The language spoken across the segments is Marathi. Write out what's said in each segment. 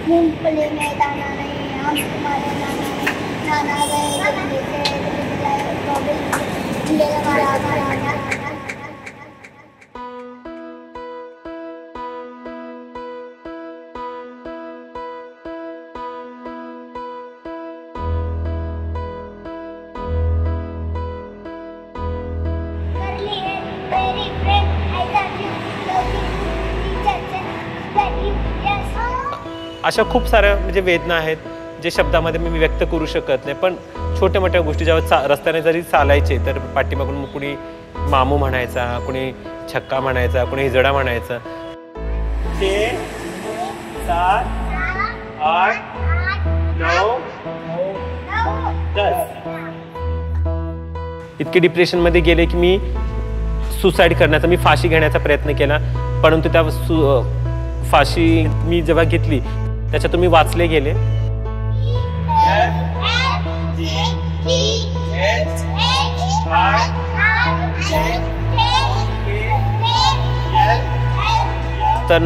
मूंगफली में दाना नहीं, हम तुम्हारे नाना गए दिल्ली से, दिल्ली हमारा अशा खूप साऱ्या म्हणजे वेदना आहेत जे शब्दामध्ये मी व्यक्त करू शकत नाही, पण छोट्या मोठ्या गोष्टी जेव्हा रस्त्याने जरी चालायचे तर पाठीमागून कुणी मामू म्हणायचा, कुणी छक्का म्हणायचा, कुणी हिजडा म्हणायचा. 6 7 8 9 10 इतके डिप्रेशनमध्ये गेले की मी सुसाईड करण्याचा, मी फाशी घेण्याचा प्रयत्न केला. परंतु त्या फाशी मी जेव्हा घेतली त्याच्यातून मी वाचले गेले. तर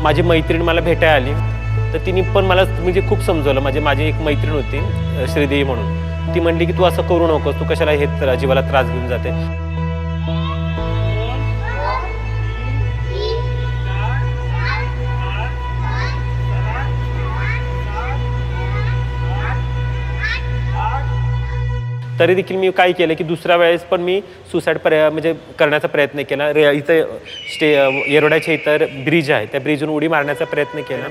माझी मैत्रीण मला भेटायला आली, तर तिने पण मला म्हणजे खूप समजवलं. माझी एक मैत्रीण होती श्रीदेवी म्हणून, ती म्हणली की तू असं करू नकोस, तू कशाला हे जीवाला त्रास घेऊन जाते. तरी देखील मी काय केलं की दुसऱ्या वेळेस पण मी सुसाईड म्हणजे करण्याचा प्रयत्न केला. इथं येरवड्याच्या इथं ब्रिज आहे, त्या ब्रिजवरून उडी मारण्याचा प्रयत्न केला.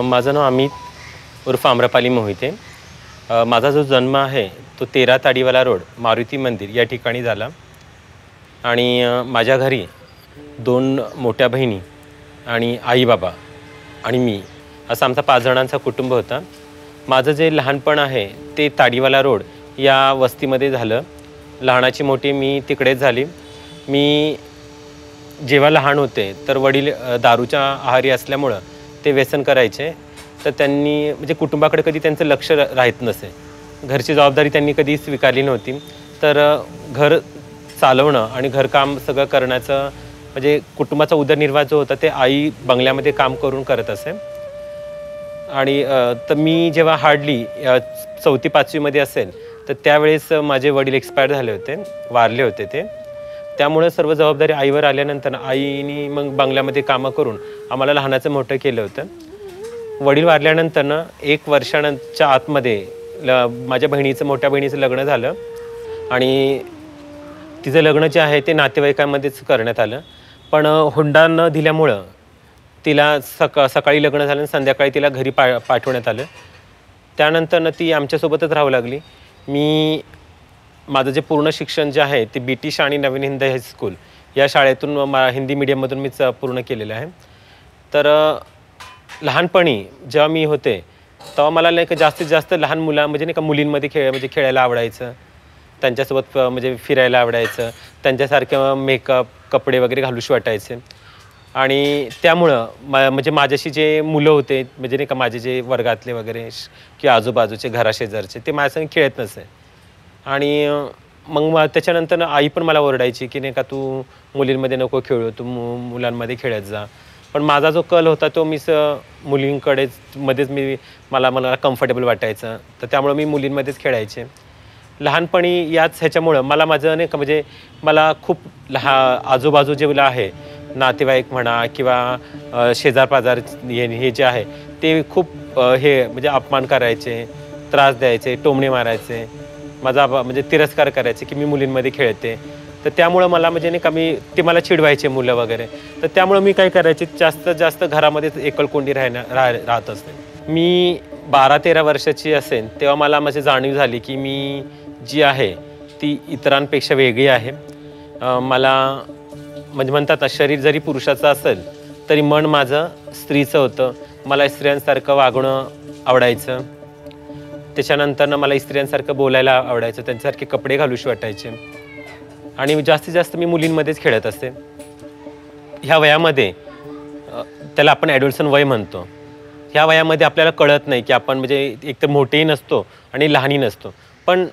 माझं नाव अमित उर्फ आम्रपाली मोहिते. माझा जो जन्म आहे तो 13 ताडीवाला रोड मारुती मंदिर या ठिकाणी झाला. आणि माझ्या घरी 2 मोठ्या बहिणी आणि आई बाबा आणि मी असं आमचा 5 जणांचा कुटुंब होता. माझं जे लहानपण आहे ते ताडीवाला रोड या वस्तीमध्ये झालं. लहानाची मोठी मी तिकडेच झाली. मी जेव्हा लहान होते तर वडील दारूच्या आहारी असल्यामुळं ते व्यसन करायचे, तर त्यांनी म्हणजे कुटुंबाकडे कधी त्यांचं लक्ष राहत नसे. घरची जबाबदारी त्यांनी कधी स्वीकारली नव्हती. तर घर चालवणं आणि घरकाम सगळं करण्याचं म्हणजे कुटुंबाचा उदरनिर्वाह जो होता ते आई बंगल्यामध्ये काम करून करत असे. आणि तर मी जेव्हा हार्डली 4थी 5वीमध्ये असेल तर त्यावेळेस माझे वडील एक्सपायर झाले होते, वारले होते ते. त्यामुळे सर्व जबाबदारी आईवर आल्यानंतर आईने मग बंगल्यामध्ये कामं करून आम्हाला लहानाचं मोठं केलं होतं. वडील वारल्यानंतर 1 वर्षाच्या आतमध्ये माझ्या मोठ्या बहिणीचं लग्न झालं. आणि तिचं लग्न जे आहे ते नातेवाईकांमध्येच करण्यात आलं. पण हुंडा न दिल्यामुळं तिला सकाळी लग्न झालं आणि संध्याकाळी तिला घरी पाठवण्यात आलं. त्यानंतर ती आमच्यासोबतच राहू लागली. माझं जे पूर्ण शिक्षण जे आहे ते ब्रिटिश आणि नवीन हिंद हायस्कूल या शाळेतून हिंदी मीडियममधून मीच पूर्ण केलेलं आहे. तर लहानपणी जेव्हा मी होते तेव्हा मला नाही का जास्तीत जास्त लहान म्हणजे नाही का मुलींमध्ये खेळायला आवडायचं, त्यांच्यासोबत म्हणजे फिरायला आवडायचं, त्यांच्यासारखं मेकअप कपडे वगैरे घालूशी वाटायचे. आणि त्यामुळं म्हणजे माझ्याशी जे मुलं होते म्हणजे नाही का माझे जे वर्गातले वगैरे किंवा आजूबाजूचे घराशेजारचे ते माझ्यासंग खेळत नसे. आणि मग त्याच्यानंतर आई पण मला ओरडायची की नाही का तू मुलींमध्ये नको खेळू, तू मुलांमध्ये खेळत जा. पण माझा जो कल होता तो मुलींकडेच मला कम्फर्टेबल वाटायचं, तर त्यामुळं मी मुलींमध्येच खेळायचे. लहानपणी याच ह्याच्यामुळं माझं नाही का म्हणजे मला खूप आजूबाजू जे आहे नातेवाईक म्हणा किंवा शेजारपाजार हे जे आहे ते खूप म्हणजे अपमान करायचे, त्रास द्यायचे, टोमणे मारायचे, माझा म्हणजे तिरस्कार करायचे की मी मुलींमध्ये खेळते. तर त्यामुळं मला म्हणजे नाही का ते मला चिडवायचे मुलं वगैरे. तर त्यामुळं मी काय करायचे जास्तीत जास्त घरामध्येच एकलकोंडी राहत असते. मी 12-13 वर्षाची असेल तेव्हा मला माझी जाणीव झाली की मी जी आहे ती इतरांपेक्षा वेगळी आहे. मला म्हणजे म्हणतात ना शरीर जरी पुरुषाचं असेल तरी मन माझं स्त्रीचं होतं. मला स्त्रियांसारखं वागणं आवडायचं. त्याच्यानंतर मला स्त्रियांसारखं बोलायला आवडायचं, त्यांच्यासारखे कपडे घालूशी वाटायचे आणि जास्तीत जास्त मी मुलींमध्येच खेळत असते. ह्या वयामध्ये त्याला आपण ॲडोल्सन वय म्हणतो. ह्या वयामध्ये आपल्याला कळत नाही की आपण म्हणजे एकतर मोठेही नसतो आणि लहानही नसतो, पण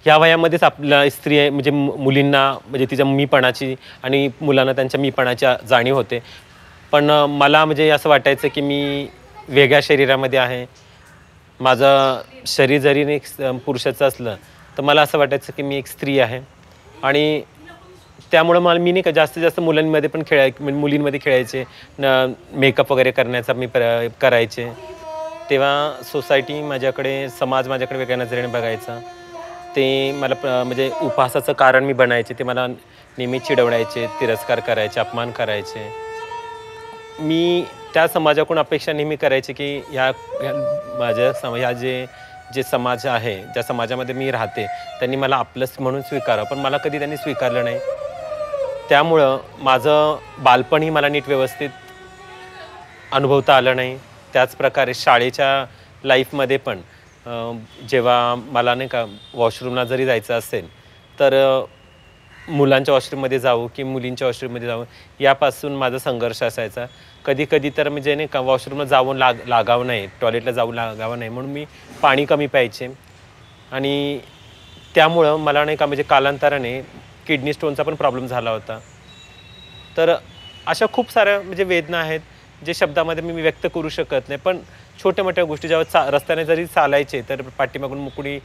ह्या वयामध्येच आपल्या स्त्री म्हणजे मुलींना म्हणजे तिच्या मीपणाची आणि मुलांना त्यांच्या मीपणाची जाणीव होते. पण मला म्हणजे असं वाटायचं की मी वेगळ्या शरीरामध्ये आहे. माझं शरीर जरी एक पुरुषाचं असलं तर मला असं वाटायचं की मी एक स्त्री आहे आणि त्यामुळं मला मी नाही का जास्तीत जास्त मुलांमध्ये पण मुलींमध्ये खेळायचे, मेकअप वगैरे करण्याचा मी करायचे. तेव्हा सोसायटी माझ्याकडे, समाज माझ्याकडे वेगळ्या नजरेने बघायचा. ते मला म्हणजे उपहासाचं कारण मी बनायचे. ते मला नेहमी चिडवण्याचे, तिरस्कार करायचे, अपमान करायचे. मी त्या समाजाकडून अपेक्षा नेहमी करायची की ह्या जे समाज आहे, ज्या समाजामध्ये मी राहते, त्यांनी मला आपलंच म्हणून स्वीकारावं, पण मला कधी त्यांनी स्वीकारलं नाही. त्यामुळं माझं बालपणही मला नीट व्यवस्थित अनुभवता आलं नाही. त्याचप्रकारे शाळेच्या लाईफमध्ये पण जेव्हा मला नाही का वॉशरूमला जरी जायचं असेल तर मुलांच्या वॉशरूममध्ये जाऊ की मुलींच्या वॉशरूममध्ये जाऊ यापासून माझा संघर्ष असायचा. कधी कधी तर म्हणजे नाही का वॉशरूमला जाऊन लागावं नाही, टॉयलेटला जाऊन लागावं नाही म्हणून मी पाणी कमी प्यायचे आणि त्यामुळं मला नाही का म्हणजे कालांतराने किडनी स्टोनचा पण प्रॉब्लेम झाला होता. तर अशा खूप साऱ्या म्हणजे वेदना आहेत जे शब्दामध्ये मी व्यक्त करू शकत नाही. पण छोट्या मोठ्या गोष्टी जेव्हा रस्त्याने जरी चालायचे तर पाठीमागून कुणी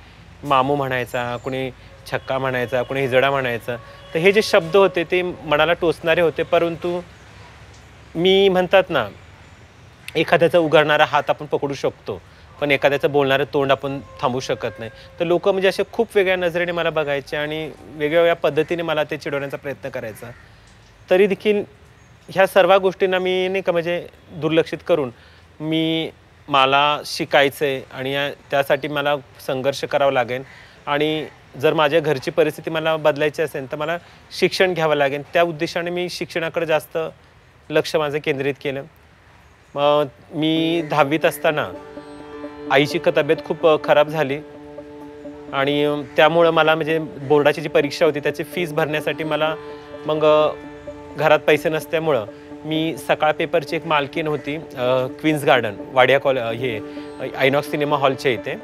मामू म्हणायचा, कुणी छक्का म्हणायचा, कुणी हिजडा म्हणायचा. तर हे जे शब्द होते ते मनाला टोचणारे होते, परंतु मी म्हणतात ना एखाद्याचा उगारणारा हात आपण पकडू शकतो पण एखाद्याचं बोलणारं तोंड आपण थांबवू शकत नाही. तर लोक म्हणजे असे खूप वेगळ्या नजरेने मला बघायचे आणि वेगवेगळ्या पद्धतीने मला ते चिडवण्याचा प्रयत्न करायचा. तरी देखील ह्या सर्व गोष्टींना मी नाही का म्हणजे दुर्लक्षित करून मला शिकायचं आहे आणि त्यासाठी मला संघर्ष करावा लागेल आणि जर माझ्या घरची परिस्थिती मला बदलायची असेल तर मला शिक्षण घ्यावं लागेल. त्या उद्देशाने मी शिक्षणाकडे जास्त लक्ष माझं केंद्रित केलं. मी 10वीत असताना आईची तब्येत खूप खराब झाली आणि त्यामुळं मला म्हणजे बोर्डाची जी परीक्षा होती त्याची फीस भरण्यासाठी मला मग घरात पैसे नसल्यामुळं मी सकाळ पेपरची एक मालकीण होती क्वीन्स गार्डन वाडिया हे आयनॉक्स सिनेमा हॉलच्या इथे.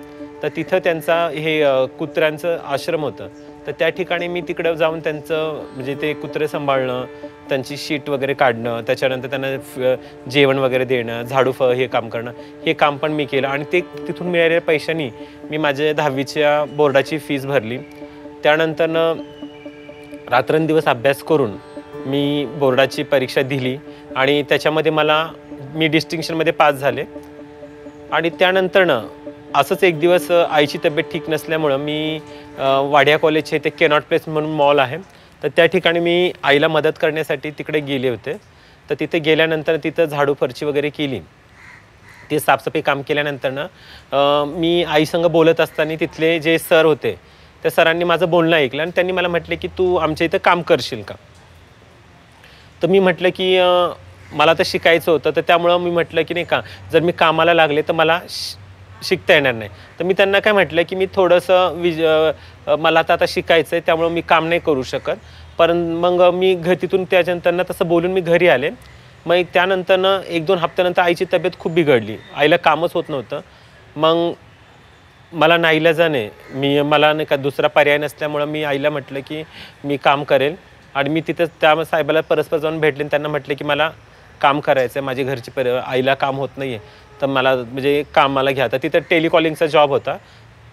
तर तिथं त्यांचा कुत्र्यांचं आश्रम होतं. तर त्या ठिकाणी मी तिकडं जाऊन त्यांचं म्हणजे ते कुत्रे सांभाळणं, त्यांची शीट वगैरे काढणं, त्याच्यानंतर त्यांना जेवण वगैरे देणं, झाडू हे काम करणं, हे काम पण मी केलं आणि तिथून मिळालेल्या पैशांनी मी माझ्या 10वीच्या बोर्डाची फीस भरली. त्यानंतर रात्रंदिवस अभ्यास करून मी बोर्डाची परीक्षा दिली आणि त्याच्यामध्ये मी डिस्टिंक्शनमध्ये पास झाले. आणि त्यानंतरनं असंच एक दिवस आईची तब्येत ठीक नसल्यामुळं मी वाडिया कॉलेजचे ते कॅनॉट प्लेस म्हणून मॉल आहे, तर त्या ठिकाणी मी आईला मदत करण्यासाठी तिकडे गेले होते. तर तिथे गेल्यानंतर तिथं झाडू फरची वगैरे केली. ते साफसफाई काम केल्यानंतरनं मी आईसंग बोलत असताना तिथले जे सर होते त्या सरांनी माझं बोलणं ऐकलं आणि त्यांनी मला म्हटले की तू आमच्या इथं काम करशील का. तर मी म्हटलं की मला तर शिकायचं होतं, तर त्यामुळं मी म्हटलं की नाही का जर मी कामाला लागले तर मला शिकता येणार नाही. तर मी त्यांना काय म्हटलं की मी थोडंसं मला आता शिकायचं आहे त्यामुळं मी काम नाही करू शकत. मग मी तिथून त्याच्यानंतर तसं बोलून मी घरी आले. मग त्यानंतरनं 1-2 हप्त्यानंतर आईची तब्येत खूप बिघडली, आईला कामच होत नव्हतं. मग मला नाईलाजाने मला नाही का दुसरा पर्याय नसल्यामुळं मी आईला म्हटलं की मी काम करेल आणि मी तिथं त्या साहेबाला परस्पर जाऊन भेटले. त्यांना म्हटले की मला काम करायचं आहे, माझी घरची आईला काम होत नाही आहे, तर मला म्हणजे कामाला घ्या. तर तिथं टेलिकॉलिंगचा जॉब होता.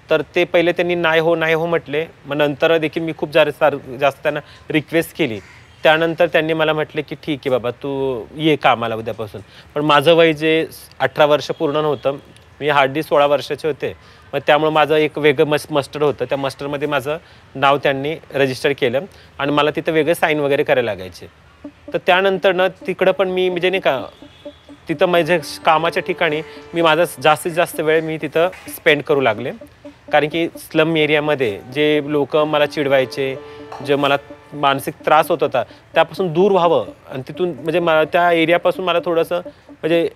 तर ते पहिले त्यांनी नाही हो म्हटले. मग नंतर देखील मी खूप जास्त त्यांना रिक्वेस्ट केली. त्यानंतर त्यांनी मला म्हटले की ठीक आहे बाबा तू ये कामाला उद्यापासून. पण माझं वय जे 18 वर्ष पूर्ण नव्हतं, मी हार्डली 16 वर्षाचे होते. मग त्यामुळे माझं एक वेगळं मस्टर होतं, त्या मस्टरमध्ये माझं नाव त्यांनी रजिस्टर केलं आणि मला तिथं वेगळे साईन वगैरे करायला लागायचे. तर त्यानंतर तिकडं पण मी म्हणजे नाही का तिथं माझ्या कामाच्या ठिकाणी मी माझा जास्तीत जास्त वेळ मी तिथं स्पेंड करू लागले. कारण की स्लम एरियामध्ये जे लोक मला चिडवायचे, जे मला मानसिक त्रास होत होता त्यापासून दूर व्हावं आणि तिथून म्हणजे त्या एरियापासून मला थोडंसं म्हणजे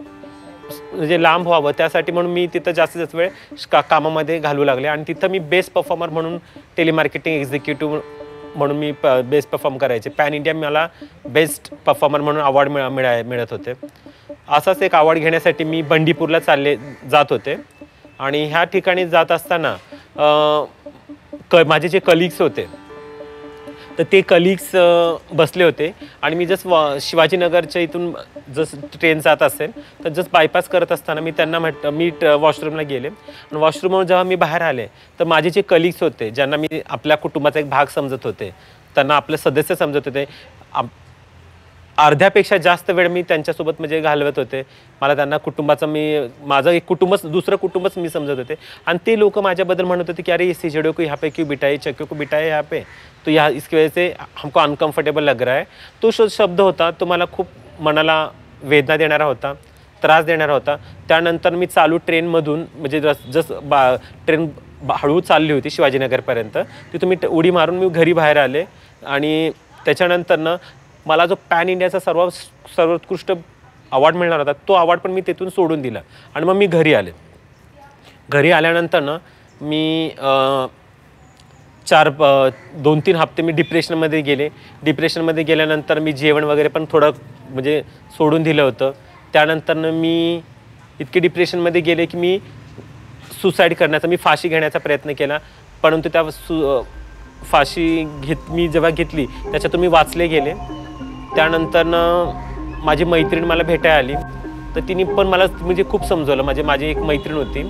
म्हणजे लांब व्हावं त्यासाठी म्हणून मी तिथं जास्तीत जास्त वेळ कामामध्ये घालवू लागले आणि तिथं मी बेस्ट परफॉर्मर म्हणून टेलिमार्केटिंग एक्झिक्युटिव्ह म्हणून मी बेस्ट परफॉर्म करायचे. पॅन इंडिया मला बेस्ट परफॉर्मर म्हणून अवॉर्ड मिळत होते. असाच एक अवॉर्ड घेण्यासाठी मी बंडीपूरला जात होते आणि ह्या ठिकाणी जात असताना माझे जे कलिग्स होते तर ते कलिग्स बसले होते आणि मी शिवाजीनगरच्या इथून ट्रेन जात असेल तर बायपास करत असताना मी त्यांना मी वॉशरूमला गेले आणि वॉशरूमवरून जेव्हा मी बाहेर आले तर माझे जे कलिग्स होते ज्यांना मी आपल्या कुटुंबाचा एक भाग समजत होते, त्यांना आपले सदस्य समजत होते, अर्ध्यापेक्षा जास्त वेळ मी त्यांच्यासोबत म्हणजे घालवत होते. मला त्यांना माझं एक दुसरं कुटुंबच मी समजत होते आणि ते लोक माझ्याबद्दल म्हणत होते की अरे सीजेडो को यहाँ पे क्यों बिठाए, चक्यों को बिठाए यहाँ पे, तो यहाँ इसकी वजह से हमको अनकम्फर्टेबल लग रहा है. तो शब्द होता तो मला खूप मनाला वेदना देणारा होता, त्रास देणारा होता. त्यानंतर मी चालू ट्रेनमधून म्हणजे ट्रेन हळू चालली होती शिवाजीनगरपर्यंत, तिथून मी उडी मारून मी घरी बाहेर आले आणि त्याच्यानंतरनं मला जो पॅन इंडियाचा सर्वोत्कृष्ट अवॉर्ड मिळणार होता तो अवॉर्ड पण मी तिथून सोडून दिला आणि मग मी घरी आले. घरी आल्यानंतरनं मी 2-3 हप्ते मी डिप्रेशनमध्ये गेले. डिप्रेशनमध्ये गेल्यानंतर मी जेवण वगैरे पण थोडं म्हणजे सोडून दिलं होतं. त्यानंतरनं मी इतके डिप्रेशनमध्ये गेले की मी मी फाशी घेण्याचा प्रयत्न केला, परंतु त्या मी जेव्हा घेतली त्याच्यातून मी वाचले गेले. त्यानंतरनं माझी मैत्रीण मला भेटायला आली तर तिने पण मला म्हणजे खूप समजवलं. माझी एक मैत्रीण होती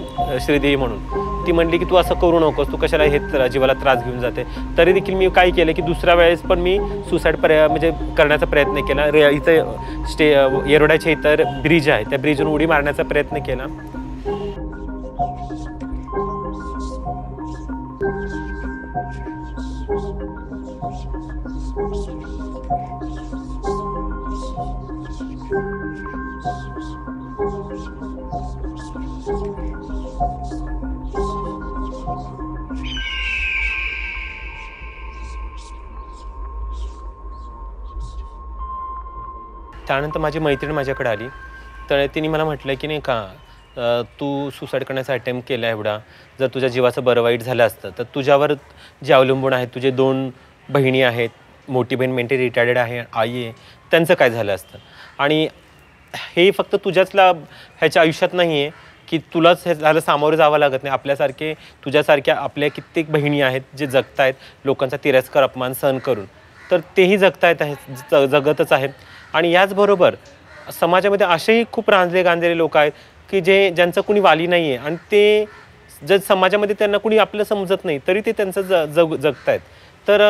श्रीदेवी म्हणून, ती म्हणली की तू असं करू नकोस, तू कशाला हे जीवाला त्रास घेऊन जाते. तरी देखील मी काय केलं की दुसऱ्या वेळेस पण मी सुसाईड म्हणजे करण्याचा प्रयत्न केला. इथं येरवड्याच्या इथं ब्रिज आहे त्या ब्रिजवरून उडी मारण्याचा प्रयत्न केला. त्यानंतर माझी मैत्रीण माझ्याकडे आली तर तिने मला म्हटलं की नाही का तू सुसाईड करण्याचा अटेम्प्ट केला एवढा, जर तुझ्या जीवाचं बरं वाईट झालं असतं तर तुझ्यावर जे अवलंबून आहेत, तुझे 2 बहिणी आहेत, मोठी बहीण मेंटली रिटायर्ड आहे, आई आहे, त्यांचं काय झालं असतं. आणि हे फक्त ह्याच्या आयुष्यात नाही आहे की तुलाच हे झालं सामोरं जावं लागत नाही. आपल्यासारखे तुझ्यासारख्या आपल्या कित्येक बहिणी आहेत जे जगत आहेत लोकांचा तिरस्कार अपमान सहन करून, तर तेही जगतच आहेत. आणि याचबरोबर समाजामध्ये असेही खूप गांजलेले लोक आहेत की ज्यांचं कुणी वाली नाही आहे आणि ते जर समाजामध्ये त्यांना कुणी आपलं समजत नाही तरी ते त्यांचं जगत आहेत. तर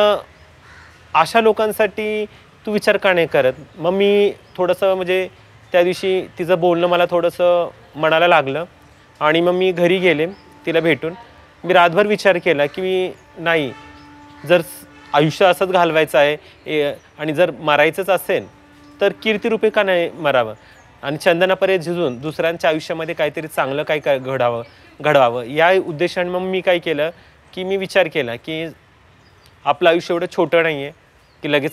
अशा लोकांसाठी तू विचार का नाही करत. मग मी थोडंसं म्हणजे त्या दिवशी तिचं बोलणं मला थोडंसं मनाला लागलं आणि मग मी घरी गेले तिला भेटून. मी रातभर विचार केला की नाही, जर आयुष्य असंच घालवायचं आहे आणि जर मरायचंच असेल तर कीर्तिरूपे का नाही मरावं आणि चंदनापर्यंत झिजून दुसऱ्यांच्या आयुष्यामध्ये काहीतरी चांगलं काय घडवावं या उद्देशाने मग मी काय केलं की मी विचार केला की आपलं आयुष्य एवढं छोटं नाही आहे की लगेच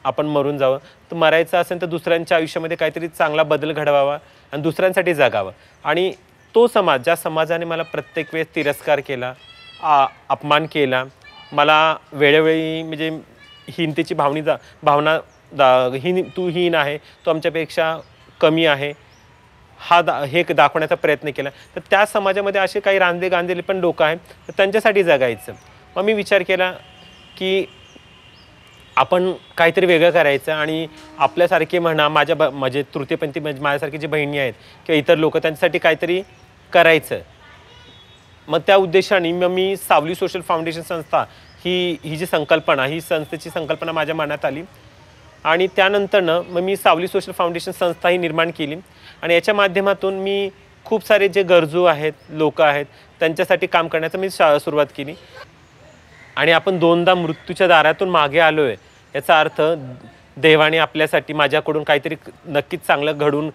आपण मरून जावं. तर मरायचं असेल तर दुसऱ्यांच्या आयुष्यामध्ये काहीतरी चांगला बदल घडवावा आणि दुसऱ्यांसाठी जगावं. आणि तो समाज, ज्या समाजाने मला प्रत्येक वेळेस तिरस्कार केला, अपमान केला, मला वेळोवेळी म्हणजे हीनतेची भावना तू हीन आहे, तो आमच्यापेक्षा कमी आहे हे दाखवण्याचा प्रयत्न केला. तर त्या समाजामध्ये असे काही गांधलेले पण लोक आहेत तर त्यांच्यासाठी जगायचं. मग मी विचार केला की आपण काहीतरी वेगळं करायचं आणि आपल्यासारखे म्हणा माझे तृतीयपंथी माझ्यासारखी जी बहिणी आहेत किंवा इतर लोक त्यांच्यासाठी काहीतरी करायचं. मग त्या उद्देशाने मग मी सावली सोशल फाउंडेशन संस्था ही जी संकल्पना, ही संस्थेची संकल्पना माझ्या मनात आली आणि त्यानंतरनं मग मी सावली सोशल फाउंडेशन संस्था ही निर्माण केली आणि याच्या माध्यमातून मी खूप सारे जे गरजू आहेत लोक आहेत त्यांच्यासाठी काम करण्याचं मी सुरुवात केली. आणि आपण 2दा मृत्यूच्या दारातून मागे आलो आहे याचा अर्थ देवाने आपल्यासाठी माझ्याकडून काहीतरी नक्कीच चांगलं घडून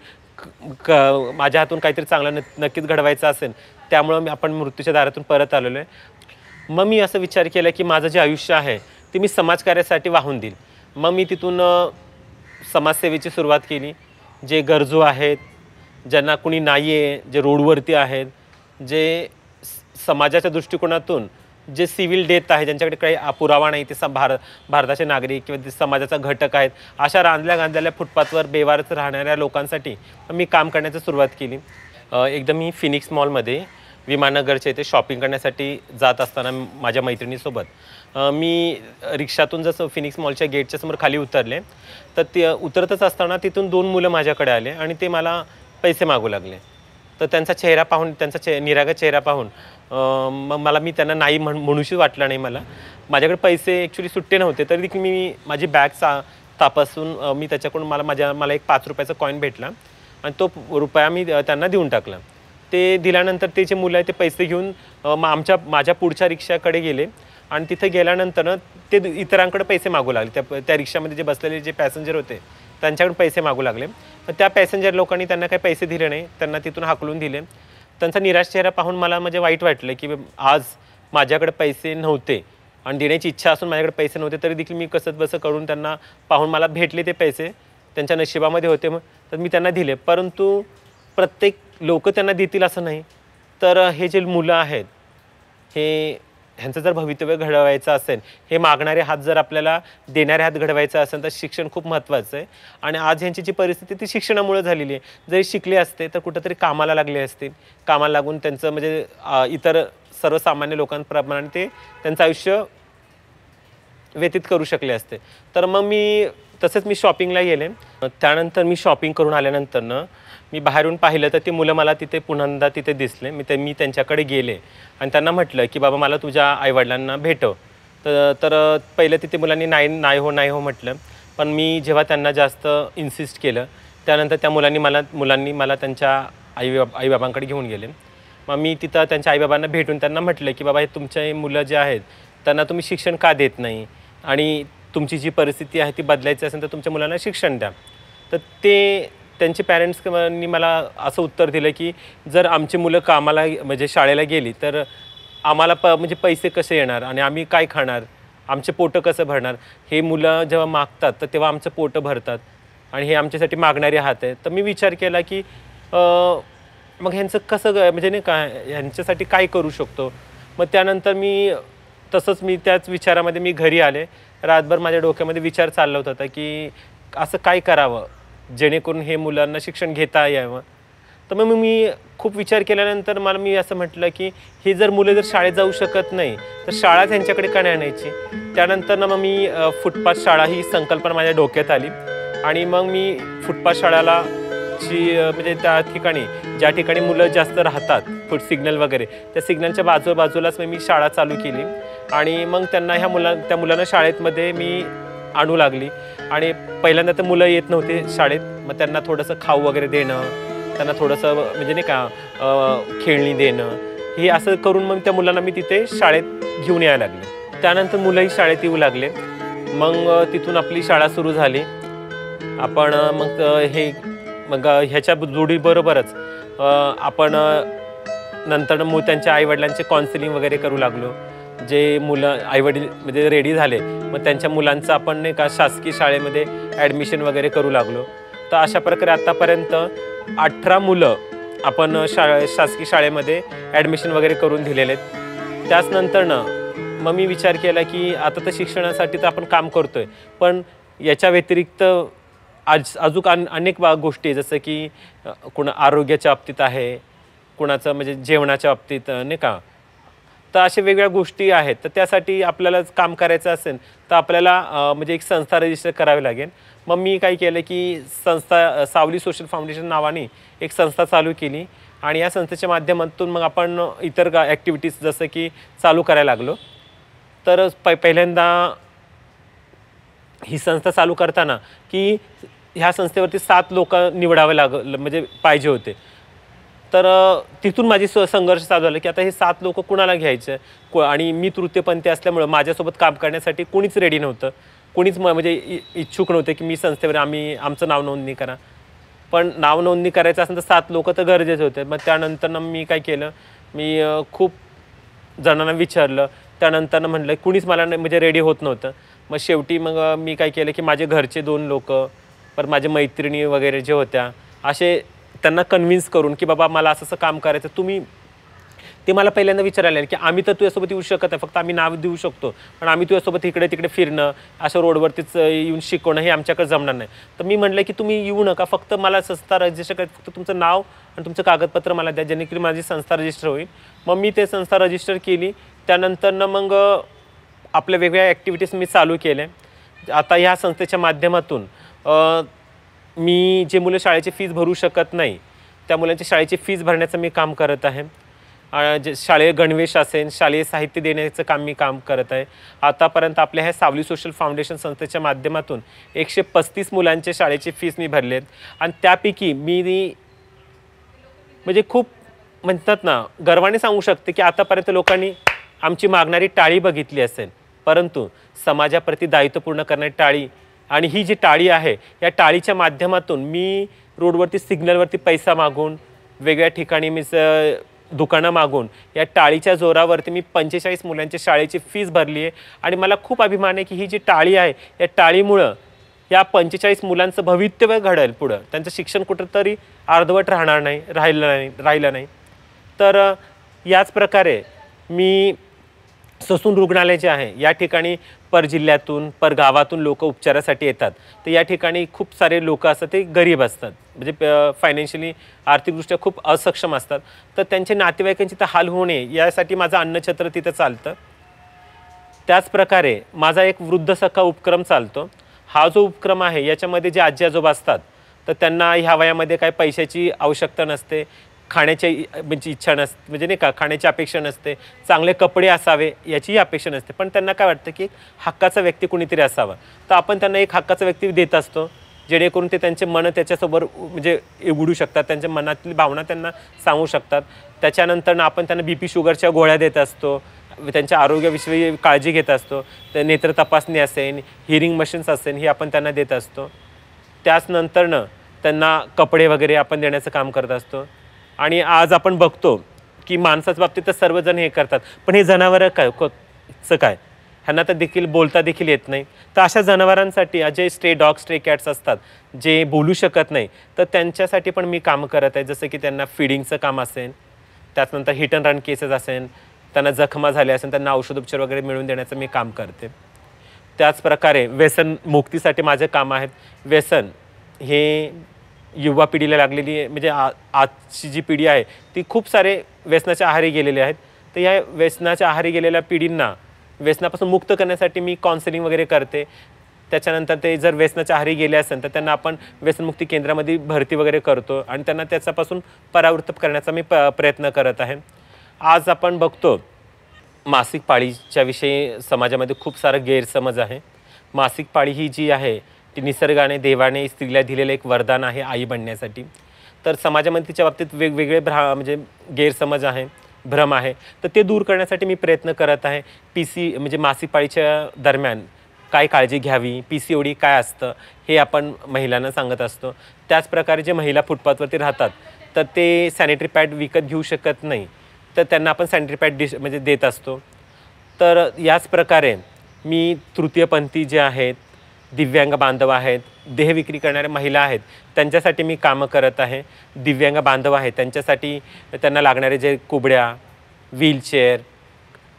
माझ्या हातून काहीतरी चांगलं नक्कीच घडवायचं असेल, त्यामुळं आपण मृत्यूच्या दारातून परत आलेलो आहे. मग मी असं विचार केला की माझं जे आयुष्य आहे ते मी समाजकार्यासाठी वाहून देईल. मग मी तिथून समाजसेवेची सुरुवात केली. जे गरजू आहेत, ज्यांना कुणी नाही आहे, जे रोडवरती आहेत, जे समाजाच्या दृष्टिकोनातून जे सिव्हिल डेथ आहे, ज्यांच्याकडे काही पुरावा नाही, ते भारताचे नागरिक किंवा समाजाचा घटक आहेत, अशा रांधल्या गांधलेल्या फुटपाथवर बेवारच राहणाऱ्या लोकांसाठी मी काम करण्याची सुरुवात केली. एकदा मी फिनिक्स मॉलमध्ये विमाननगरच्या इथे शॉपिंग करण्यासाठी जात असताना माझ्या मैत्रिणीसोबत मी रिक्षातून जसं फिनिक्स मॉलच्या गेटच्या समोर खाली उतरले, तर ते उतरतच असताना तिथून 2 मुलं माझ्याकडे आले आणि ते मला पैसे मागू लागले. तर त्यांचा चेहरा पाहून, त्यांचा निरागस चेहरा पाहून मग मी त्यांना नाही म्हणूशी वाटलं नाही. माझ्याकडे पैसे ॲक्च्युली सुट्टे नव्हते, तरी देखील मी माझी बॅग तपासून मी त्याच्याकडून मला एक 5 रुपयाचा कॉईन भेटला आणि तो रुपया मी त्यांना देऊन टाकला. ते दिल्यानंतर ते जे मुलं आहे ते पैसे घेऊन माझ्या पुढच्या रिक्षाकडे गेले आणि तिथे गेल्यानंतर ते इतरांकडे पैसे मागू लागले. त्या रिक्षामध्ये जे बसलेले जे पॅसेंजर होते त्यांच्याकडून पैसे मागू लागले. पण त्या पॅसेंजर लोकांनी त्यांना काही पैसे दिले नाही, त्यांना तिथून हाकलून दिले. त्यांचा निराश चेहरा पाहून मला म्हणजे वाईट वाटलं की आज माझ्याकडे पैसे नव्हते आणि देण्याची इच्छा असून माझ्याकडे पैसे नव्हते, तरी देखील मी कसं बसं करून त्यांना पाहून मला भेटले ते पैसे, त्यांच्या नशिबामध्ये होते, तर मी त्यांना दिले. परंतु प्रत्येक लोक त्यांना देतील असं नाही. तर हे जे मुलं आहेत, ह्यांचं जर भवितव्य घडवायचं असेल, हे मागणारे हात जर आपल्याला देणारे हात घडवायचं असेल, तर शिक्षण खूप महत्त्वाचं आहे. आणि आज ह्यांची जी परिस्थिती ती शिक्षणामुळे झालेली आहे. जरी शिकले असते तर कुठंतरी कामाला लागले असतील, कामाला लागून त्यांचं म्हणजे इतर सर्वसामान्य लोकांप्रमाणे ते त्यांचं आयुष्य व्यतीत करू शकले असते. तर मग तसंच मी शॉपिंगला गेले. त्यानंतर मी शॉपिंग करून आल्यानंतर मी बाहेरून पाहिलं तर ती मुलं मला तिथे पुन्हा तिथे दिसले. मी त्यांच्याकडे गेले आणि त्यांना म्हटलं की बाबा मला तुझ्या आईवडिलांना भेटव. तर पहिलं तिथे मुलांनी नाही हो म्हटलं. पण मी जेव्हा त्यांना जास्त इन्सिस्ट केलं, त्यानंतर त्या मुलांनी मला त्यांच्या आईबाबांकडे घेऊन गेले. मग मी तिथं त्यांच्या आईबाबांना भेटून त्यांना म्हटलं की बाबा हे तुमचे मुलं जे आहेत त्यांना तुम्ही शिक्षण का देत नाही आणि तुमची जी परिस्थिती आहे ती बदलायची असेल तर तुमच्या मुलांना शिक्षण द्या. तर त्यांचे पॅरेंट्सनी मला असं उत्तर दिलं की जर आमची मुलं कामाला म्हणजे शाळेला गेली तर आम्हाला म्हणजे पैसे कसे येणार आणि आम्ही काय खाणार, आमचे पोटं कसं भरणार. हे मुलं जेव्हा मागतात तर तेव्हा आमचं पोटं भरतात आणि हे आमच्यासाठी मागणारे हात आहेत. तर मी विचार केला की मग ह्यांचं कसं म्हणजे नाही का ह्यांच्यासाठी काय करू शकतो. मग त्यानंतर मी त्याच विचारामध्ये घरी आले. रातभर माझ्या डोक्यामध्ये विचार चालला होता की असं काय करावं जेणेकरून हे मुलांना शिक्षण घेता यावं. तर मग मी खूप विचार केल्यानंतर मी असं म्हटलं की हे जर मुलं जर शाळेत जाऊ शकत नाही तर शाळा त्यांच्याकडे का नाही आणायची. त्यानंतर मग मी फुटपाथ शाळा ही संकल्पना माझ्या डोक्यात आली आणि मग मी फुटपाथ शाळाला म्हणजे त्या ठिकाणी ज्या ठिकाणी मुलं जास्त राहतात, सिग्नल वगैरे, त्या सिग्नलच्या बाजूलाच मी शाळा चालू केली आणि मग त्या मुलांना शाळेमध्ये मी आणू लागली. आणि पहिल्यांदा तर मुलं येत नव्हते शाळेत, मग त्यांना थोडंसं खाऊ वगैरे देणं, त्यांना थोडंसं म्हणजे नाही का खेळणी देणं, हे असं करून मग त्या मुलांना मी तिथे शाळेत घेऊन यायला लागले. त्यानंतर मुलंही शाळेत येऊ लागले. मग तिथून आपली शाळा सुरू झाली. आपण मग ह्याच्या जोडीबरोबरच आपण नंतर त्यांच्या आईवडिलांचे काउन्सिलिंग वगैरे करू लागलो. जे मुलं आईवडील म्हणजे रेडी झाले मग त्यांच्या मुलांचं आपण नाही का शासकीय शाळेमध्ये ॲडमिशन वगैरे करू लागलो. तर अशा प्रकारे आत्तापर्यंत 18 मुलं आपण शासकीय शाळेमध्ये ॲडमिशन वगैरे करून दिलेले आहेत. त्याचनंतरनं मग मी विचार केला की आता तर शिक्षणासाठी तर आपण काम करतो आहे, पण याच्या व्यतिरिक्त अजून अनेक गोष्टी जसं की आरोग्याच्या बाबतीत आहे, कुणाचं म्हणजे जेवणाच्या बाबतीत नाही का. तर अशा वेगवेगळ्या गोष्टी आहेत. तर त्यासाठी आपल्याला काम करायचं असेल तर आपल्याला म्हणजे एक संस्था रजिस्टर करावी लागेल. मग मी काय केलं की सावली सोशल फाउंडेशन नावाने एक संस्था चालू केली आणि या संस्थेच्या माध्यमातून मग आपण इतर ॲक्टिव्हिटीज जसं की चालू करायला लागलो. तर पहिल्यांदा ही संस्था चालू करताना की ह्या संस्थेवरती 7 लोक निवडावे म्हणजे पाहिजे होते. तर तिथून माझी संघर्ष चालू झाला की आता हे 7 लोक कुणाला घ्यायचं आणि मी तृतीयपंथी असल्यामुळं माझ्यासोबत काम करण्यासाठी कोणीच रेडी नव्हतं, कोणीच म्हणजे इच्छुक नव्हते की मी संस्थेवर आमचं नाव नोंदणी करा. पण नाव नोंदणी करायचं असेल तर 7 लोक तर गरजेचे होते. मग त्यानंतर मी काय केलं, मी खूप जणांना विचारलं. त्यानंतर म्हटलं कुणीच मला म्हणजे रेडी होत नव्हतं. मग शेवटी मी काय केलं की माझे घरचे 2 लोक, पण माझ्या मैत्रिणी वगैरे जे होत्या, असे त्यांना कन्व्हिन्स करून की बाबा मला असं काम करायचं, तुम्ही ते मला पहिल्यांदा विचारायला की आम्ही तर तुझ्यासोबत येऊ शकत नाही, फक्त आम्ही नाव देऊ शकतो, पण आम्ही तुझ्यासोबत इकडे तिकडे फिरणं, असं रोडवरतीच येऊन शिकवणं हे आमच्याकडे जमणार नाही. तर मी म्हटलं की तुम्ही येऊ नका, फक्त मला संस्था रजिस्टर करायचं, फक्त तुमचं नाव आणि तुमचं कागदपत्र मला द्या, जेणेकरून माझी संस्था रजिस्टर होईल. मग मी ते संस्था रजिस्टर केली. त्यानंतरनं मग आपल्या वेगवेगळ्या ॲक्टिव्हिटीज मी चालू केल्या. आता ह्या संस्थेच्या माध्यमातून मी जे मुलं शाळेची फीस भरू शकत नाही त्या मुलांची शाळेची फीस भरण्याचं मी काम करत आहे. जे शालेय गणवेश असेल, शालेय साहित्य देण्याचं काम मी करत आहे. आतापर्यंत आपल्या ह्या सावली सोशल फाउंडेशन संस्थेच्या माध्यमातून 135 मुलांच्या शाळेची फीस मी भरली आहेत. आणि त्यापैकी मी म्हणजे खूप म्हणतात ना, गर्वाने सांगू शकते की आतापर्यंत लोकांनी आमची मागणारी टाळी बघितली असेल, परंतु समाजाप्रती दायित्व पूर्ण करणारी टाळी, आणि ही जी टाळी आहे या टाळीच्या माध्यमातून मी रोडवरती सिग्नलवरती पैसा मागून, वेगळ्या ठिकाणी मी दुकानं मागून, या टाळीच्या जोरावरती मी 45 मुलांच्या शाळेची फीस भरली आहे. आणि मला खूप अभिमान आहे की ही जी टाळी आहे या टाळीमुळं या 45 मुलांचं भवितव्य घडेल, पुढं त्यांचं शिक्षण कुठंतरी अर्धवट राहिलं नाही. तर याच प्रकारे मी ससून रुग्णालय जे आहे या ठिकाणी परजिल्ह्यातून परगावातून लोक उपचारासाठी येतात. तर या ठिकाणी खूप सारे लोक असतात, ते गरीब असतात, म्हणजे फायनान्शियली आर्थिकदृष्ट्या खूप असक्षम असतात. तर त्यांचे नातेवाईकांची तर हाल होऊ नये यासाठी माझं अन्नछत्र तिथं चालतं. त्याचप्रकारे माझा एक वृद्ध सखा उपक्रम चालतो. हा जो उपक्रम आहे याच्यामध्ये जे आजी आजोबा असतात तर त्यांना ह्या वयामध्ये काही पैशाची आवश्यकता नसते, खाण्याची म्हणजे इच्छा नसते, म्हणजे नाही का खाण्याची अपेक्षा नसते, चांगले कपडे असावे याचीही अपेक्षा नसते, पण त्यांना काय वाटतं की हक्काचा व्यक्ती कुणीतरी असावा. तर आपण त्यांना एक हक्काचा व्यक्ती देत असतो, जेणेकरून ते त्यांचे मन त्याच्यासोबत म्हणजे उघडू शकतात, त्यांच्या मनातली भावना त्यांना सांगू शकतात. त्याच्यानंतर आपण त्यांना BP शुगरच्या गोळ्या देत असतो, त्यांच्या आरोग्याविषयी काळजी घेत असतो. तर नेत्र तपासणी असेल, हिअरिंग मशीन्स असेल, हे आपण त्यांना देत असतो. त्याचनंतरनं त्यांना कपडे वगैरे आपण देण्याचं काम करत असतो. आणि आज आपण बघतो की माणसाच्या बाबतीत तर सर्वजण हे करतात, पण हे जनावरं काय ह्यांना तर देखील बोलता देखील येत नाही. तर अशा जनावरांसाठी जे स्ट्रे डॉग, स्ट्रे कॅट्स असतात, जे बोलू शकत नाही, तर त्यांच्यासाठी पण मी काम करत आहे. जसं की त्यांना फीडिंगचं काम असेल, त्याचनंतर हिट अँड रन केसेस असेल, त्यांना जखमा झाल्या असेल त्यांना औषधोपचार वगैरे मिळवून देण्याचं मी काम करते. त्याचप्रकारे व्यसन मुक्तीसाठी माझे काम आहेत. व्यसन हे युवा पिढीला लागलेली आहे, म्हणजे आजची जी पिढी आहे ती खूप सारे व्यसनाच्या आहारी गेलेले आहेत. तर या व्यसनाच्या आहारी गेलेल्या पिढींना व्यसनापासून मुक्त करण्यासाठी मी काउन्सिलिंग वगैरे करते. त्याच्यानंतर ते जर व्यसनाच्या आहारी गेले असेल तर त्यांना आपण व्यसनमुक्ती केंद्रामध्ये भरती वगैरे करतो आणि त्यांना त्याच्यापासून परावृत्त करण्याचा मी प्रयत्न करत आहे. आज आपण बघतो मासिक पाळीच्या विषयी समाजामध्ये खूप सारा गैरसमज आहे. मासिक पाळी ही जी आहे ती निसर्गाने, देवाने स्त्रीला दिलेलं एक वरदान आहे आई बनण्यासाठी. तर समाजामध्ये तिच्या बाबतीत वेगवेगळे म्हणजे गैरसमज आहे, भ्रम आहे, तर ते दूर करण्यासाठी मी प्रयत्न करत आहे. म्हणजे मासिक पाळीच्या दरम्यान काय काळजी घ्यावी, PCOD काय असतं हे आपण महिलांना सांगत असतो. त्याचप्रकारे जे महिला फुटपाथवरती राहतात तर ते सॅनिटरी पॅड विकत घेऊ शकत नाही, तर त्यांना आपण सॅनिटरी पॅड म्हणजे देत असतो. तर याच प्रकारे मी तृतीयपंथी जे आहेत, दिव्यांग बांधव आहेत, देहविक्री करणाऱ्या महिला आहेत, त्यांच्यासाठी मी कामं करत आहे. दिव्यांग बांधव आहेत त्यांच्यासाठी त्यांना लागणारे जे कुबड्या, व्हीलचेअर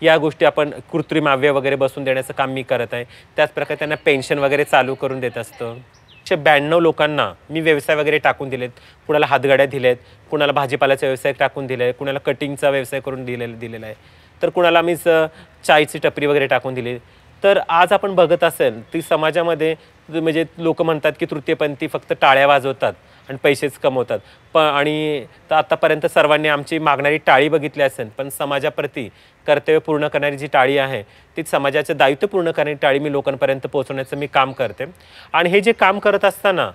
या गोष्टी आपण कृत्रिम अवयव वगैरे बसून देण्याचं काम मी करत आहे. त्याचप्रकारे त्यांना पेन्शन वगैरे चालू करून देत असतो. 192 लोकांना मी व्यवसाय वगैरे टाकून दिलेत. कुणाला हातगाड्या दिलेत, कुणाला भाजीपाल्याचा व्यवसाय टाकून दिला आहे, कुणाला कटिंगचा व्यवसाय करून दिलेला आहे, तर कुणाला मी चायची टपरी वगैरे टाकून दिली. तर आज आपण बघत असेल ती समाजामध्ये म्हणजे लोक म्हणतात की तृतीयपंथी फक्त टाळ्या वाजवतात आणि पैसेच कमवतात, आणि तर आतापर्यंत सर्वांनी आमची मागणारी टाळी बघितली असेल, पण समाजाप्रती कर्तव्य पूर्ण करणारी जी टाळी आहे ती समाजाचं दायित्व पूर्ण करणारी टाळी मी लोकांपर्यंत पोहोचवण्याचं मी काम करते. आणि हे जे काम करत असताना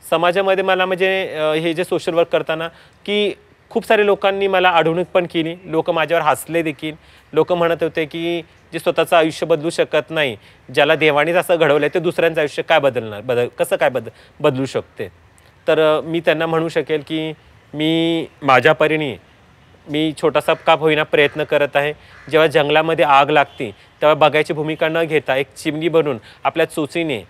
समाजामध्ये मला म्हणजे हे जे सोशल वर्क करताना की खूप सारे लोकांनी मला अडवणूक पण केली. लोक माझ्यावर हसले देखील. लोक म्हणत होते की जे स्वतःचं आयुष्य बदलू शकत नाही, ज्याला देवानेच असं घडवलं आहे, ते दुसऱ्यांचं आयुष्य काय कसं काय बदलू शकते. तर मी त्यांना म्हणू शकेल की मी माझ्या परीने मी छोटासा का होईना प्रयत्न करत आहे. जेव्हा जंगलामध्ये आग लागते तेव्हा बघायची भूमिका न घेता एक चिमणी बनून आपल्या चोचीने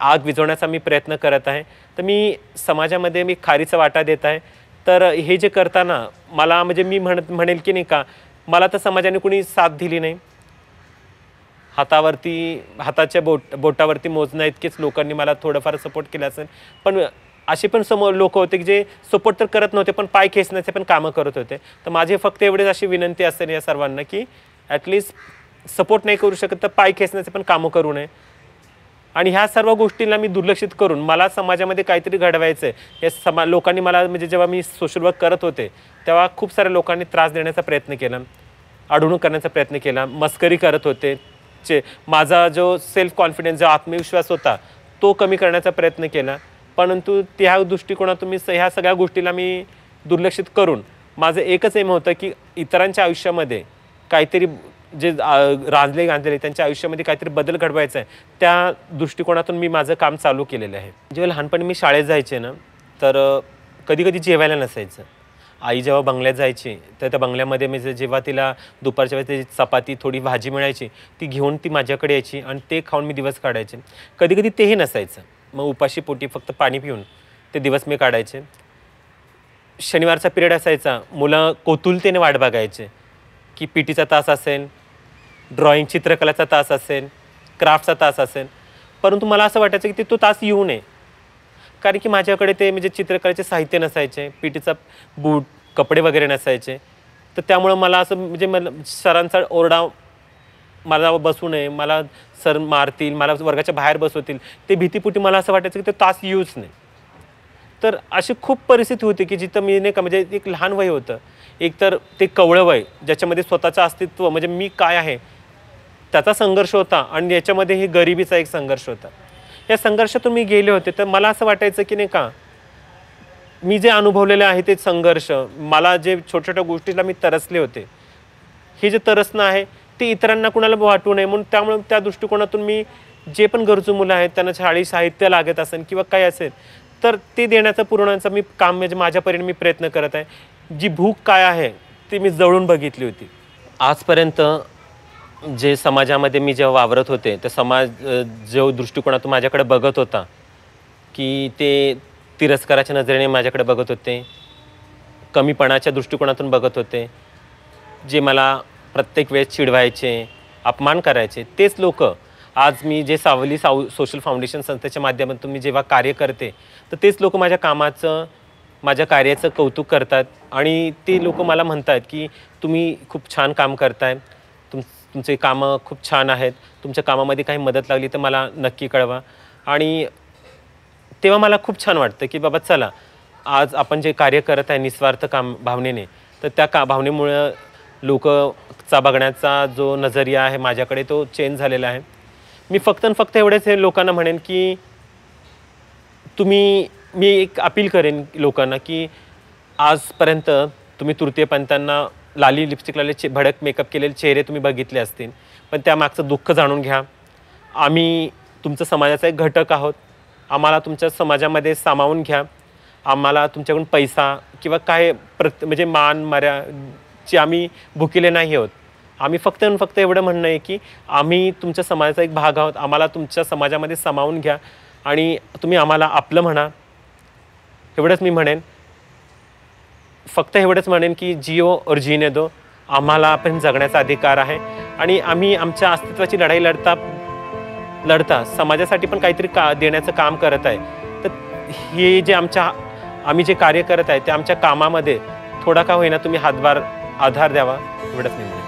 आग विझवण्याचा मी प्रयत्न करत आहे. तर मी समाजामध्ये मी खारीचा वाटा देत आहे. तर हे जे करताना मला म्हणजे मी म्हणेल की नाही का, मला तर समाजाने कुणी साथ दिली नाही. हाताच्या बोटावरती मोजण्या इतकेच लोकांनी मला थोडंफार सपोर्ट केलं असेल. पण असे पण समोर लोक होते की जे सपोर्ट तर करत नव्हते, पण पाय खेचण्याचे पण कामं करत होते. तर माझी फक्त एवढीच अशी विनंती असेल या सर्वांना की ॲटलिस्ट सपोर्ट नाही करू शकत तर पाय खेचण्याचे पण कामं करू नये. आणि ह्या सर्व गोष्टींना मी दुर्लक्षित करून मला समाजामध्ये काहीतरी घडवायचं आहे, या लोकांनी मला म्हणजे जेव्हा मी सोशल वर्क करत होते तेव्हा खूप साऱ्या लोकांनी त्रास देण्याचा प्रयत्न केला, अडवणूक करण्याचा प्रयत्न केला, मस्करी करत होते. माझा जो सेल्फ कॉन्फिडन्स, जो आत्मविश्वास होता तो कमी करण्याचा प्रयत्न केला. परंतु त्या दृष्टिकोनातून ह्या सगळ्या गोष्टीला मी दुर्लक्षित करून माझं एकच एम होतं की इतरांच्या आयुष्यामध्ये काहीतरी जे गांजले त्यांच्या आयुष्यामध्ये काहीतरी बदल घडवायचा आहे, त्या दृष्टिकोनातून मी माझं काम चालू केलेलं आहे. जेव्हा लहानपणी मी शाळेत जायचे ना, तर कधी कधी जेवायला नसायचं. आई जेव्हा बंगल्यात जायची तर त्या बंगल्यामध्ये म्हणजे जेव्हा तिला दुपारच्या वेळेस त्याची चपाती थोडी भाजी मिळायची, ती घेऊन ती माझ्याकडे यायची आणि ते खाऊन मी दिवस काढायचे. कधी कधी तेही नसायचं, मग उपाशी पोटी फक्त पाणी पिऊन ते दिवस मी काढायचे. शनिवारचा पिरियड असायचा, मुलं कोतुलतेने वाट बघायचे की पीटीचा तास असेल, ड्रॉइंग चित्रकलाचा तास असेल, क्राफ्टचा तास असेल. परंतु मला असं वाटायचं की तो तास येऊ नये, कारण की माझ्याकडे ते म्हणजे चित्रकलेचे साहित्य नसायचे, पीटीचा बूट, कपडे वगैरे नसायचे. तर त्यामुळं मला असं म्हणजे मला सरांचा ओरडा मला बसू नये, मला सर मारतील, मला वर्गाच्या बाहेर बसवतील, ते भीतीपोटी मला असं वाटायचं की ते तास येऊच नाही. तर अशी खूप परिस्थिती होती की जिथं मी नाही का, म्हणजे एक लहान वय होतं, एक तर ते कवळं वय ज्याच्यामध्ये स्वतःचं अस्तित्व म्हणजे मी काय आहे त्याचा संघर्ष होता, आणि याच्यामध्ये ही गरिबीचा एक संघर्ष होता. या संघर्षातून मी गेले होते. तर मला असं वाटायचं की नाही का, मी जे अनुभवलेले आहे ते संघर्ष, मला जे छोट्या छोट्या गोष्टीला मी तरसले होते, हे जे तरसणं आहे ते इतरांना कुणाला वाटू नये म्हणून, त्यामुळे त्या दृष्टिकोनातून मी जे पण गरजू मुलं आहेत त्यांना शाळेत साहित्य लागत असेल किंवा काय असेल तर ते देण्याचा पुरवण्याचा मी काम म्हणजे माझ्या परीने मी प्रयत्न करत आहे. जी भूक काय आहे ती मी जवळून बघितली होती. आजपर्यंत जे समाजामध्ये मी जेव्हा वावरत होते तर समाज जो दृष्टिकोनातून माझ्याकडे बघत होता की ते तिरस्काराच्या नजरेने माझ्याकडे बघत होते, कमीपणाच्या दृष्टिकोनातून बघत होते, जे मला प्रत्येक वेळेस चिडवायचे, अपमान करायचे, तेच लोक आज मी जे सावली सोशल फाउंडेशन संस्थेच्या माध्यमातून मी जेव्हा कार्य करते तर तेच लोक माझ्या कामाचं, माझ्या कार्याचं कौतुक करतात. आणि ते लोक मला म्हणतात की तुम्ही खूप छान काम करताय, तुमचे कामं खूप छान आहेत, तुमच्या कामामध्ये काही मदत लागली तर मला नक्की कळवा. आणि तेव्हा मला खूप छान वाटतं की बाबा चला, आज आपण जे कार्य करत आहे निस्वार्थ काम भावनेने, तर त्या भावनेमुळं लोकचा बघण्याचा जो नजरिया आहे माझ्याकडे तो चेंज झालेला आहे. मी फक्त एवढेच हे लोकांना म्हणेन की मी एक अपील करेन लोकांना की आजपर्यंत तुम्ही तृतीयपंथांना लाली लिपस्टिक लावले, भडक मेकअप केलेले चेहरे तुम्ही बघितले असतील, पण त्यामागचं दुःख जाणून घ्या. आम्ही तुमच्या समाजाचा एक घटक आहोत, आम्हाला तुमच्या समाजामध्ये सामावून घ्या. आम्हाला तुमच्याकडून पैसा किंवा काय म्हणजे मान मर्यादेची आम्ही भुकेले नाही आहोत. आम्ही फक्त एवढं म्हणणं आहे की आम्ही तुमच्या समाजाचा एक भाग आहोत, आम्हाला तुमच्या समाजामध्ये सामावून घ्या आणि तुम्ही आम्हाला आपलं म्हणा. एवढंच मी म्हणेन. फक्त एवढंच म्हणेन की जिओ और जीने दो, आम्हाला आपण जगण्याचा अधिकार आहे आणि आम्ही आमच्या अस्तित्वाची लढाई लढता समाजासाठी पण काहीतरी देण्याचं काम करत आहे. तर हे जे आम्ही जे कार्य करत आहे ते आमच्या कामामध्ये थोडा का होईना तुम्ही हातभार आधार द्यावा, एवढंच मी म्हणेन.